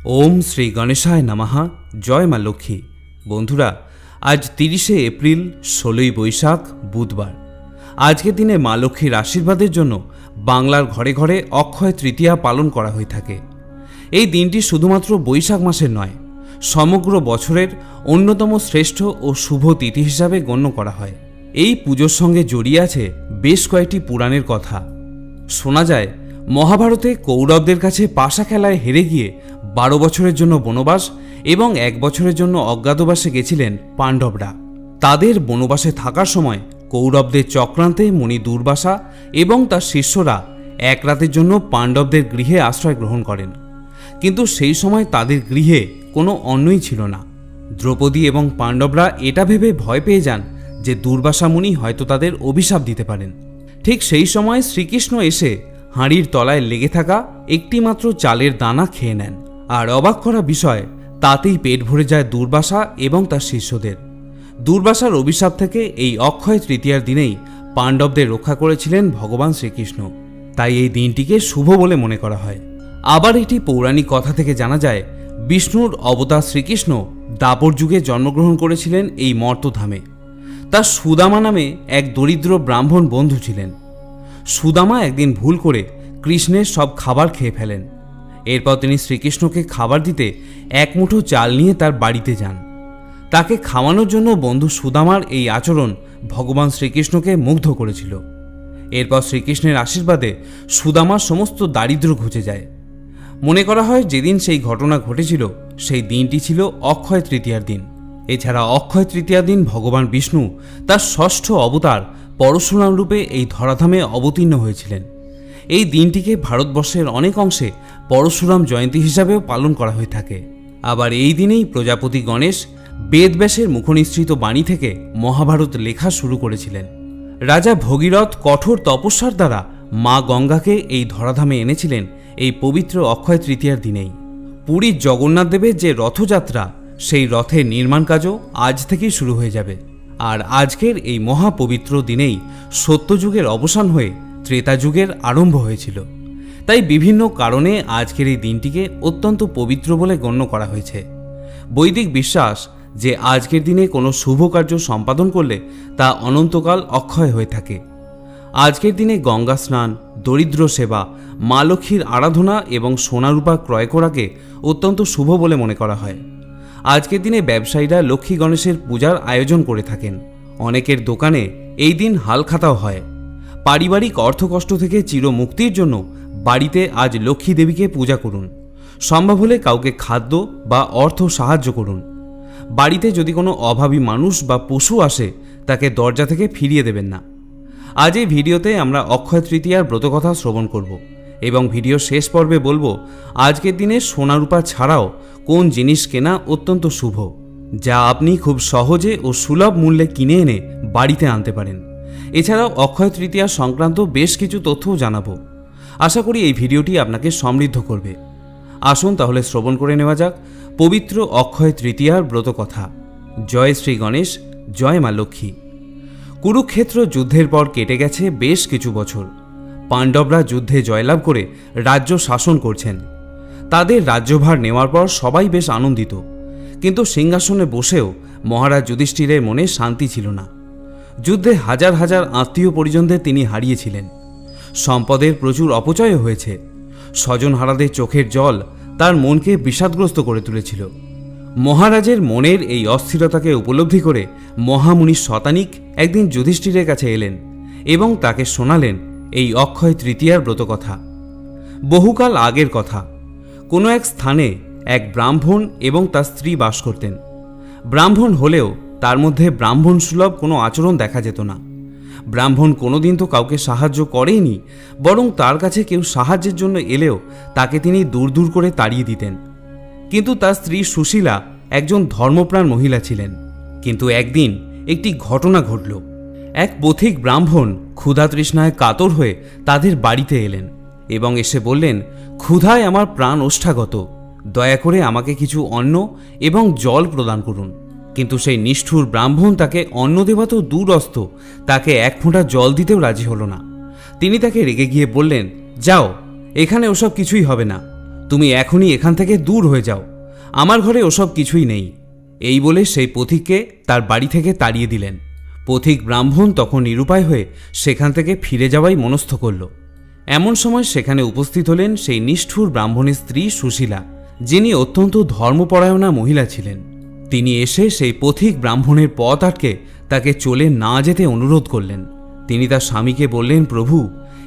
ओम श्री गणेशाय नमः। जय मा लक्ष्मी। बंधुरा आज 30 एप्रिल 16 बैशाख बुधवार। आज के दिने मा लक्ष्मीर आशीर्वादेर जोन्नो बांगलार घरे घरे अक्षय तृतीया पालन करा हये थाके। এই দিনটি শুধুমাত্র বৈশাখ মাসের নয়, সমগ্র বছরের অন্যতম শ্রেষ্ঠ ও শুভ তিথি হিসাবে গণ্য করা হয়। এই পুজোর সঙ্গে জড়িয়ে আছে বেশ কয়েকটি পুরাণের কথা। শোনা যায় মহাভারতে কৌরবদের কাছে পাশা খেলায় হেরে গিয়ে 12 বছরের জন্য বনবাস এবং 1 বছরের জন্য অজ্ঞাতবাসে গেছিলেন পাণ্ডবরা। তাদের বনবাসে থাকার সময় কৌরবদের চক্রান্তে মুনি দুর্বাসা এবং তার শিষ্যরা এক রাতের জন্য পাণ্ডবদের গৃহে আশ্রয় গ্রহণ করেন। কিন্তু সেই সময় তাদের গৃহে কোনো অন্নই ছিল না। দ্রৌপদী এবং পাণ্ডবরা এটা ভেবে ভয় পেয়ে যান যে দুর্বাসা মুনি হয়তো তাদের অভিশাপ দিতে পারেন। ঠিক সেই সময় শ্রীকৃষ্ণ এসে হাঁড়ির তলায় লেগে থাকা একটি মাত্র চালের দানা খেয়ে নেন। আর অবাক করা বিষয়, তাতেই পেট ভরে যায় দুর্বাসা এবং তার শিষ্যদের। দুর্বাসার অভিশাপ থেকে এই অক্ষয় তৃতীয়ার দিনেই পাণ্ডবদের রক্ষা করেছিলেন ভগবান শ্রীকৃষ্ণ। তাই এই দিনটিকে শুভ বলে মনে করা হয়। আবার এটি পৌরাণিক কথা থেকে জানা যায় বিষ্ণুর অবতার শ্রীকৃষ্ণ দাপর যুগে জন্মগ্রহণ করেছিলেন এই মর্তধামে। তার সুদামা নামে এক দরিদ্র ব্রাহ্মণ বন্ধু ছিলেন। সুদামা একদিন ভুল করে কৃষ্ণের সব খাবার খেয়ে ফেলেন। এরপর তিনি শ্রীকৃষ্ণকে খাবার দিতে এক মুঠো চাল নিয়ে তার বাড়িতে যান। তাকে খাওয়ানোর জন্য বন্ধু সুদামার এই আচরণ ভগবান শ্রীকৃষ্ণকে মুগ্ধ করেছিল। এরপর শ্রীকৃষ্ণের আশীর্বাদে সুদামার সমস্ত দারিদ্র ঘুচে যায়। মনে করা হয় যেদিন সেই ঘটনা ঘটেছিল সেই দিনটি ছিল অক্ষয় তৃতীয়ার দিন। এছাড়া অক্ষয় তৃতীয়ার দিন ভগবান বিষ্ণু তার ষষ্ঠ অবতার পরশুরাম রূপে এই ধরাধামে অবতীর্ণ হয়েছিলেন। এই দিনটিকে ভারতবর্ষের অনেক অংশে পরশুরাম জয়ন্তী হিসাবেও পালন করা হয়ে থাকে। আবার এই দিনেই প্রজাপতি গণেশ বেদব্যাসের মুখনিসৃত বাণী থেকে মহাভারত লেখা শুরু করেছিলেন। রাজা ভগীরথ কঠোর তপস্যার দ্বারা মা গঙ্গাকে এই ধরাধামে এনেছিলেন এই পবিত্র অক্ষয় তৃতীয়ার দিনেই। পুরীর জগন্নাথ দেবের যে রথযাত্রা, সেই রথের নির্মাণ কাজও আজ থেকেই শুরু হয়ে যাবে। আর আজকের এই মহাপবিত্র দিনেই সত্যযুগের অবসান হয়ে ত্রেতা যুগের আরম্ভ হয়েছিল। তাই বিভিন্ন কারণে আজকের এই দিনটিকে অত্যন্ত পবিত্র বলে গণ্য করা হয়েছে। বৈদিক বিশ্বাস যে আজকের দিনে কোনো শুভ কার্য সম্পাদন করলে তা অনন্তকাল অক্ষয় হয়ে থাকে। আজকের দিনে গঙ্গা স্নান, দরিদ্র সেবা, মা লক্ষ্মীর আরাধনা এবং সোনারূপা ক্রয় করাকে অত্যন্ত শুভ বলে মনে করা হয়। আজকের দিনে ব্যবসায়ীরা লক্ষ্মী গণেশের পূজার আয়োজন করে থাকেন। অনেকের দোকানে এই দিন হালখাতাও হয়। পারিবারিক অর্থকষ্ট থেকে চিরমুক্তির জন্য বাড়িতে আজ লক্ষ্মী দেবীকে পূজা করুন। সম্ভব হলে কাউকে খাদ্য বা অর্থ সাহায্য করুন। বাড়িতে যদি কোনো অভাবী মানুষ বা পশু আসে তাকে দরজা থেকে ফিরিয়ে দেবেন না। আজ এই ভিডিওতে আমরা অক্ষয় তৃতীয়ার ব্রতকথা শ্রবণ করব এবং ভিডিও শেষ পর্বে বলবো আজকের দিনে সোনারূপা ছাড়াও কোন জিনিস কেনা অত্যন্ত শুভ, যা আপনি খুব সহজে ও সুলভ মূল্যে কিনে এনে বাড়িতে আনতে পারেন। এছাড়াও অক্ষয় তৃতীয়া সংক্রান্ত বেশ কিছু তথ্যও জানাবো। আশা করি এই ভিডিওটি আপনাকে সমৃদ্ধ করবে। আসুন তাহলে শ্রবণ করে নেওয়া যাক পবিত্র অক্ষয় তৃতীয়ার ব্রতকথা। জয় শ্রী গণেশ, জয় মা লক্ষ্মী। কুরুক্ষেত্র যুদ্ধের পর কেটে গেছে বেশ কিছু বছর। পাণ্ডবরা যুদ্ধে জয়লাভ করে রাজ্য শাসন করছেন। তাদের রাজ্যভার নেওয়ার পর সবাই বেশ আনন্দিত, কিন্তু সিংহাসনে বসেও মহারাজ যুধিষ্ঠিরের মনে শান্তি ছিল না। যুদ্ধে হাজার হাজার আত্মীয় পরিজনদের তিনি হারিয়েছিলেন। সম্পদের প্রচুর অপচয় হয়েছে। স্বজনহারাদের চোখের জল তার মনকে বিষাদগ্রস্ত করে তুলেছিল। মহারাজের মনের এই অস্থিরতাকে উপলব্ধি করে মহামুনি শতানিক একদিন যুধিষ্ঠিরের কাছে এলেন এবং তাকে শোনালেন এই অক্ষয় তৃতীয়ার ব্রতকথা। বহুকাল আগের কথা, কোনো এক স্থানে এক ব্রাহ্মণ এবং তার স্ত্রী বাস করতেন। ব্রাহ্মণ হলেও তার মধ্যে ব্রাহ্মণ সুলভ কোনো আচরণ দেখা যেত না। ব্রাহ্মণ কোনোদিন তো কাউকে সাহায্য করেনি, বরং তার কাছে কেউ সাহায্যের জন্য এলেও তাকে তিনি দূর দূর করে তাড়িয়ে দিতেন। কিন্তু তার স্ত্রী সুশীলা একজন ধর্মপ্রাণ মহিলা ছিলেন। কিন্তু একদিন একটি ঘটনা ঘটল। এক পথিক ব্রাহ্মণ ক্ষুধা তৃষ্ণায় কাতর হয়ে তাদের বাড়িতে এলেন এবং এসে বললেন, ক্ষুধায় আমার প্রাণ ওষ্ঠাগত, দয়া করে আমাকে কিছু অন্ন এবং জল প্রদান করুন। কিন্তু সেই নিষ্ঠুর ব্রাহ্মণ তাকে অন্ন দেওয়া তো দূরস্থ, তাকে এক ফোঁটা জল দিতেও রাজি হল না। তিনি তাকে রেগে গিয়ে বললেন, যাও, এখানে ওসব কিছুই হবে না, তুমি এখনই এখান থেকে দূর হয়ে যাও, আমার ঘরে ওসব কিছুই নেই। এই বলে সেই পথিককে তার বাড়ি থেকে তাড়িয়ে দিলেন। পথিক ব্রাহ্মণ তখন নিরুপায় হয়ে সেখান থেকে ফিরে যাওয়াই মনস্থ করল। এমন সময় সেখানে উপস্থিত হলেন সেই নিষ্ঠুর ব্রাহ্মণের স্ত্রী সুশীলা, যিনি অত্যন্ত ধর্মপরায়ণা মহিলা ছিলেন। তিনি এসে সেই পথিক ব্রাহ্মণের পথ আটকে তাকে চলে না যেতে অনুরোধ করলেন। তিনি তার স্বামীকে বললেন, প্রভু,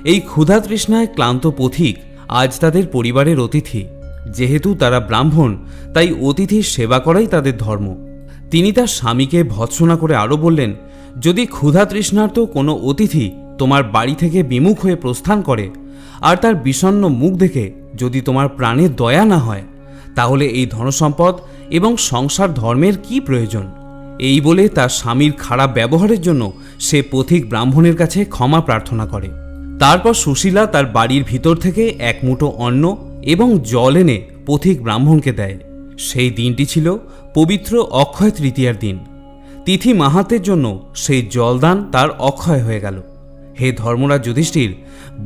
এই ক্ষুধা তৃষ্ণায় ক্লান্ত পথিক আজ তাদের পরিবারের অতিথি। যেহেতু তারা ব্রাহ্মণ, তাই অতিথির সেবা করাই তাদের ধর্ম। তিনি তার স্বামীকে ভৎসনা করে আরও বললেন, যদি ক্ষুধা তৃষ্ণার্ত কোনো অতিথি তোমার বাড়ি থেকে বিমুখ হয়ে প্রস্থান করে আর তার বিষণ্ণ মুখ দেখে যদি তোমার প্রাণে দয়া না হয়, তাহলে এই ধনসম্পদ এবং সংসার ধর্মের কি প্রয়োজন? এই বলে তার স্বামীর খারাপ ব্যবহারের জন্য সে পথিক ব্রাহ্মণের কাছে ক্ষমা প্রার্থনা করে। তারপর সুশীলা তার বাড়ির ভিতর থেকে এক মুঠো অন্ন এবং জল এনে পথিক ব্রাহ্মণকে দেয়। সেই দিনটি ছিল পবিত্র অক্ষয় তৃতীয়ার দিন। তিথি মাহাত্ম্যের জন্য সেই জলদান তার অক্ষয় হয়ে গেল। হে ধর্মরাজ যুধিষ্ঠির,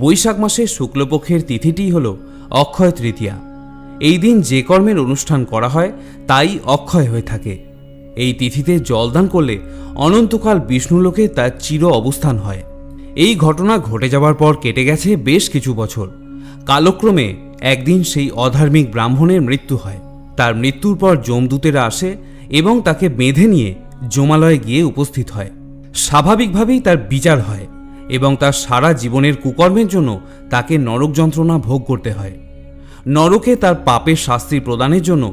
বৈশাখ মাসের শুক্লপক্ষের তিথিটি হল অক্ষয় তৃতীয়া। এই দিন যে কর্মের অনুষ্ঠান করা হয় তাই অক্ষয় হয়ে থাকে। এই তিথিতে জলদান করলে অনন্তকাল বিষ্ণুলোকে তার চির অবস্থান হয়। এই ঘটনা ঘটে যাওয়ার পর কেটে গেছে বেশ কিছু বছর। কালক্রমে একদিন সেই অধার্মিক ব্রাহ্মণের মৃত্যু হয়। তার মৃত্যুর পর যমদূতেরা আসে এবং তাকে বেঁধে নিয়ে যমালয়ে গিয়ে উপস্থিত হয়। স্বাভাবিকভাবেই তার বিচার হয় এবং তার সারা জীবনের কুকর্মের জন্য তাকে নরক যন্ত্রণা ভোগ করতে হয়। নরকে তার পাপের শাস্তি প্রদানের জন্য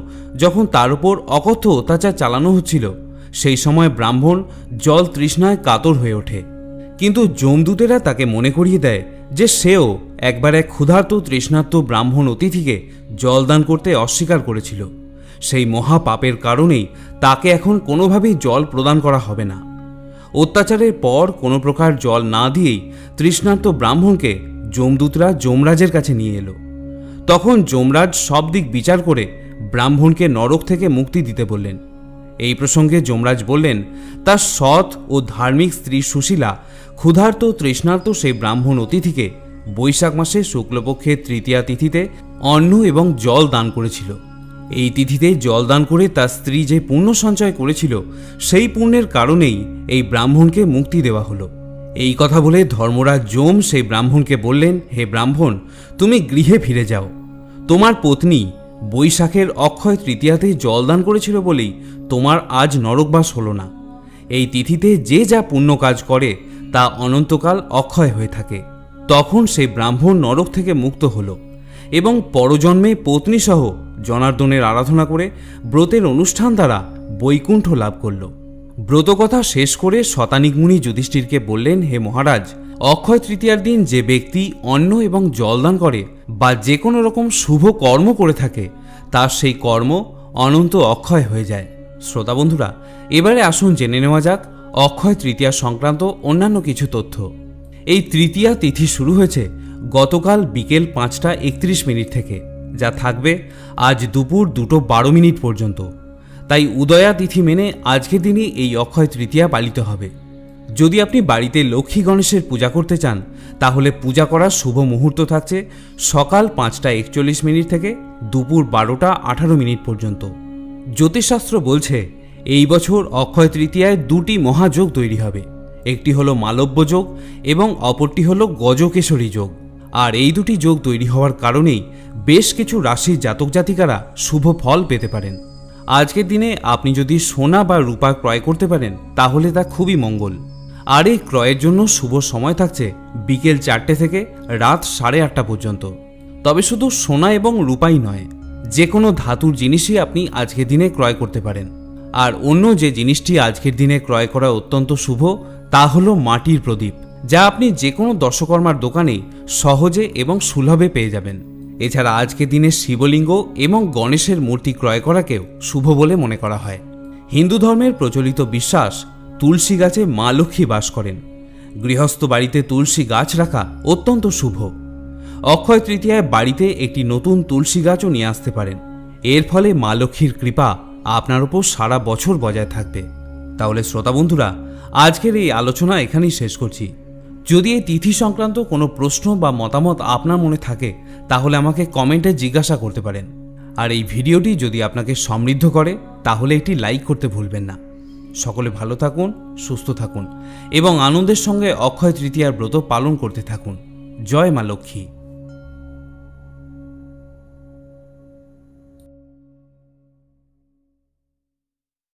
যখন তার উপর অকথ্য অত্যাচার চালানো হচ্ছিল, সেই সময় ব্রাহ্মণ জল তৃষ্ণায় কাতর হয়ে ওঠে। কিন্তু যমদূতেরা তাকে মনে করিয়ে দেয় যে সেও একবার এক ক্ষুধার্ত তৃষ্ণার্ত ব্রাহ্মণ অতিথিকে জলদান করতে অস্বীকার করেছিল। সেই মহাপাপের কারণেই তাকে এখন কোনোভাবেই জল প্রদান করা হবে না। অত্যাচারের পর কোনো প্রকার জল না দিয়েই তৃষ্ণার্ত ব্রাহ্মণকে যমদূতরা যমরাজের কাছে নিয়ে এলো। তখন যমরাজ সব দিক বিচার করে ব্রাহ্মণকে নরক থেকে মুক্তি দিতে বললেন। এই প্রসঙ্গে যমরাজ বললেন, তার সৎ ও ধার্মিক স্ত্রী সুশীলা ক্ষুধার্ত তৃষ্ণার্ত সেই ব্রাহ্মণ অতিথিকে বৈশাখ মাসে শুক্লপক্ষের তৃতীয়া তিথিতে অন্ন এবং জল দান করেছিল। এই তিথিতে জল দান করে তার স্ত্রী যে পুণ্য সঞ্চয় করেছিল, সেই পুণ্যের কারণেই এই ব্রাহ্মণকে মুক্তি দেওয়া হলো। এই কথা বলে ধর্মরাজ যম সেই ব্রাহ্মণকে বললেন, হে ব্রাহ্মণ, তুমি গৃহে ফিরে যাও। তোমার পত্নী বৈশাখের অক্ষয় তৃতীয়াতে জলদান করেছিল বলেই তোমার আজ নরকবাস হলো না। এই তিথিতে যে যা পুণ্য কাজ করে তা অনন্তকাল অক্ষয় হয়ে থাকে। তখন সেই ব্রাহ্মণ নরক থেকে মুক্ত হল এবং পরজন্মে পত্নীসহ জনার্দনের আরাধনা করে ব্রতের অনুষ্ঠান দ্বারা বৈকুণ্ঠ লাভ করল। ব্রতকথা শেষ করে শতানিক মুনি যুধিষ্ঠিরকে বললেন, হে মহারাজ, অক্ষয় তৃতীয়ার দিন যে ব্যক্তি অন্ন এবং জলদান করে বা যে কোনো রকম শুভ কর্ম করে থাকে, তার সেই কর্ম অনন্ত অক্ষয় হয়ে যায়। শ্রোতা বন্ধুরা, এবারে আসুন জেনে নেওয়া যাক অক্ষয় তৃতীয়া সংক্রান্ত অন্যান্য কিছু তথ্য। এই তৃতীয়া তিথি শুরু হয়েছে গতকাল বিকেল 5:31 থেকে, যা থাকবে আজ দুপুর 2:12 পর্যন্ত। তাই উদয়া তিথি মেনে আজকের দিনই এই অক্ষয় তৃতীয়া পালিত হবে। যদি আপনি বাড়িতে লক্ষ্মী গণেশের পূজা করতে চান, তাহলে পূজা করার শুভ মুহূর্ত থাকছে সকাল 5:41 থেকে দুপুর 12:18 পর্যন্ত। জ্যোতিষশাস্ত্র বলছে এই বছর অক্ষয় তৃতীয়ায় দুটি মহাযোগ তৈরি হবে। একটি হলো মালব্য যোগ এবং অপরটি হলো গজকেশরী যোগ। আর এই দুটি যোগ তৈরি হওয়ার কারণেই বেশ কিছু রাশির জাতক জাতিকারা শুভ ফল পেতে পারেন। আজকের দিনে আপনি যদি সোনা বা রূপা ক্রয় করতে পারেন, তাহলে তা খুবই মঙ্গল। আর এই ক্রয়ের জন্য শুভ সময় থাকছে বিকেল 4টে থেকে রাত 8:30 পর্যন্ত। তবে শুধু সোনা এবং রূপাই নয়, যে কোনো ধাতুর জিনিসই আপনি আজকের দিনে ক্রয় করতে পারেন। আর অন্য যে জিনিসটি আজকের দিনে ক্রয় করা অত্যন্ত শুভ, তা হলো মাটির প্রদীপ, যা আপনি যে কোনো দর্শকর্মার দোকানেই সহজে এবং সুলভে পেয়ে যাবেন। এছাড়া আজকের দিনে শিবলিঙ্গ এবং গণেশের মূর্তি ক্রয় করাকেও শুভ বলে মনে করা হয়। হিন্দু ধর্মের প্রচলিত বিশ্বাস, তুলসী গাছে মা লক্ষ্মী বাস করেন। গৃহস্থ বাড়িতে তুলসী গাছ রাখা অত্যন্ত শুভ। অক্ষয় তৃতীয়ায় বাড়িতে একটি নতুন তুলসী গাছও নিয়ে আসতে পারেন। এর ফলে মা লক্ষ্মীর কৃপা আপনার উপর সারা বছর বজায় থাকবে। তাহলে শ্রোতা বন্ধুরা, আজকের এই আলোচনা এখানেই শেষ করছি। যদি এই তিথি সংক্রান্ত কোনো প্রশ্ন বা মতামত আপনার মনে থাকে তাহলে আমাকে কমেন্টে জিজ্ঞাসা করতে পারেন। আর এই ভিডিওটি যদি আপনাকে সমৃদ্ধ করে তাহলে একটি লাইক করতে ভুলবেন না। সকলে ভালো থাকুন, সুস্থ থাকুন এবং আনন্দের সঙ্গে অক্ষয় তৃতীয়ার ব্রত পালন করতে থাকুন। জয় মা লক্ষ্মী।